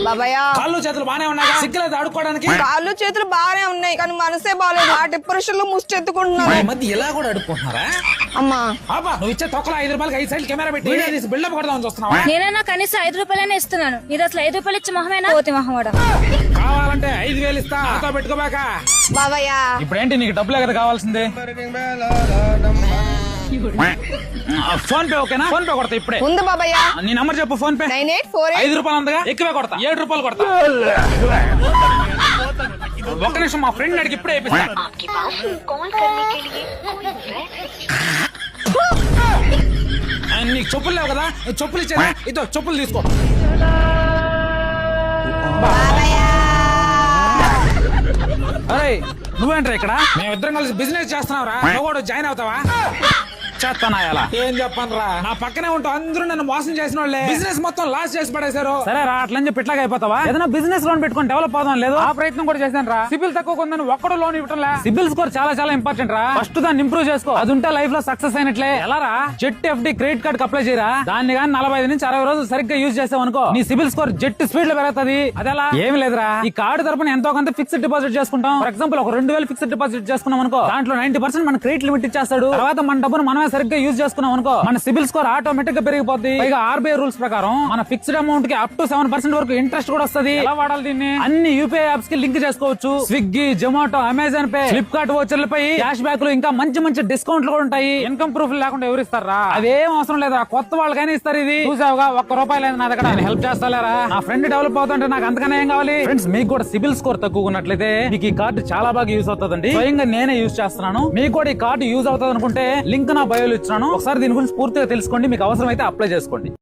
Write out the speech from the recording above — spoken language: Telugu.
బాబాయ్ కాళ్ళు చేతులు బానే ఉన్నాయి, సిగ్గులేదు ఆడుకోవడానికి. కాళ్ళు చేతులు బాగానే ఉన్నాయి కానీ మనసే బాగాలేదు. ఆ డిప్రెషన్ లో ముష్టెత్తుకుంటున్నాను. ఈ మధ్య ఇలా కూడా అడుక్కుంటున్నారా? అమ్మా ఆపా, నువ్వు ఇచ్చే తొక్కల 5 రూపాయలకి 5 సైడ్ కెమెరా పెట్టి వీడియో తీసి బిల్డప్ కొడదామని చూస్తున్నావా? నేనన్నా కనీసం 5 రూపాయలనే ఇస్తున్నాను. ఇది అసలు 5 రూపాయలు ఇచ్చే మొహమేనా? పోతి మొహమాడ. కావాలంటే 5,000 ఇస్తా, నాతో పెట్టుకోబాక. బాబాయ్ ఇప్పుడు ఏంటి నీకు డబ్బులే కదా కావాల్సింది? ఫోన్ పే ఓకేనా? ఫోన్ పే కొడతా ఇప్పుడే. ఉంది బాబాయ్. నీ నంబర్ చెప్పు. Phone pay 9848. 5 రూపాయలు అంతగా ఎక్కువే కొడతా, 7 రూపాయలు కొడతా. ఒక్క నిమిషం, మా ఫ్రెండ్ అడిగి ఇప్పుడే వేపిస్తా. నీకు చెప్పులు లేవు కదా, చెప్పులు ఇచ్చేదా? ఇదో చెప్పులు తీసుకో. అరే నువ్వేంట్రా ఇక్కడ? మేమిద్దరం కలిసి బిజినెస్ చేస్తున్నావురా, నువ్వు కూడా జాయిన్ అవుతావా? చేస్తానా? ఏం చెప్పనురా, నా పక్కనే ఉంటావు. అందరూ నన్ను మోసం చేసిన వాళ్ళే, బిజినెస్ మొత్తం లాస్ చేసి పడేశారు. సరే రా, అట్లని చెప్పి ఇట్లాగా అయిపోతావా? ఏదైనా బిజినెస్ లోన్ పెట్టుకుని డెవలప్ అవుదాం లేదు? ఆ ప్రయత్నం కూడా చేశాను రా. సిబిల్ తక్కువ కొందని ఒక్కడు లోన్ ఇవ్వటం. సిబిల్ స్కోర్ చాలా చాలా ఇంపార్టెంట్ రా. ఫస్ట్ దాన్ని ఇంప్రూవ్ చేసుకో, అది ఉంటే లైఫ్ లో సక్సెస్ అయినట్లే. ఎలా రా? Jet FD credit card apply చేయరా. దాన్ని కానీ 45 నుంచి 60 రోజులు సరిగ్గా యూజ్ చేసావు అనుకో, నీ సిబిల్ స్కోర్ జెట్ స్పీడ్ లో పెరుగుతుంది. అదేలా? ఏమి లేదురా, ఈ కార్డు తరపున ఎంతో కొంత ఫిక్స్డ్ డిపాజిట్ చేసుకుంటాం. ఫర్ ఎగ్జాంపుల్ ఒక 2000 ఫిక్స్డ్ డిపాజిట్ చేసుకున్నాం అనుకో, దాంట్లో 90% మన క్రెడిట్ లిమిట్ ఇచ్చేస్తాడు. తర్వాత మన డబ్బును మనమే సరిగ్గా యూజ్ చేసుకున్నాం అనుకో, మన సిబిల్ స్కోర్ ఆటోమేటిక్ గా పెరిగిపోద్ది. పైగా ఆర్బీఐ రూల్స్ ప్రకారం మన ఫిక్స్డ్ అమౌంట్ కి అప్ టు 7% వరకు ఇంట్రెస్ట్ కూడా వస్తుంది. ఎలా వాడాలి దీన్ని? అన్ని యూపీఐ యాప్స్ కి లింక్ చేసుకోవచ్చు. స్విగ్గీ, జొమాటో, అమెజాన్ పే, ఫ్లిప్కార్ట్ వోచర్లపై క్యాష్ బ్యాక్ లు, ఇంకా మంచి మంచి డిస్కౌంట్లు కూడా ఉంటాయి. ఇన్కమ్ ప్రూఫ్ లేకుండా ఎవరు ఇస్తారా? అదేం అవసరం లేదా, కొత్త వాళ్ళకైనా ఇస్తారు. ఇది చూసావుగా, ₹1 లేదు నా దగ్గర. నేను హెల్ప్ చేస్తాలేరా? నా ఫ్రెండ్ డెవలప్ అవుతుంటే నాకు అంతకన్నా ఏం కావాలి? ఫ్రెండ్స్, మీకు కూడా సిబిల్ స్కోర్ తక్కువ ఉన్నట్లయితే మీకు ఈ కార్డు చాలా బాగా యూజ్ అవుతుందండి. స్వయంగా నేనే యూజ్ చేస్తున్నాను. మీకు కూడా ఈ కార్డు యూజ్ అవుతుంది అనుకుంటే లింక్ నా బయోలో ఇచ్చాను. ఒకసారి దీని గురించి పూర్తిగా తెలుసుకోండి, మీకు అవసరం అయితే అప్లై చేసుకోండి.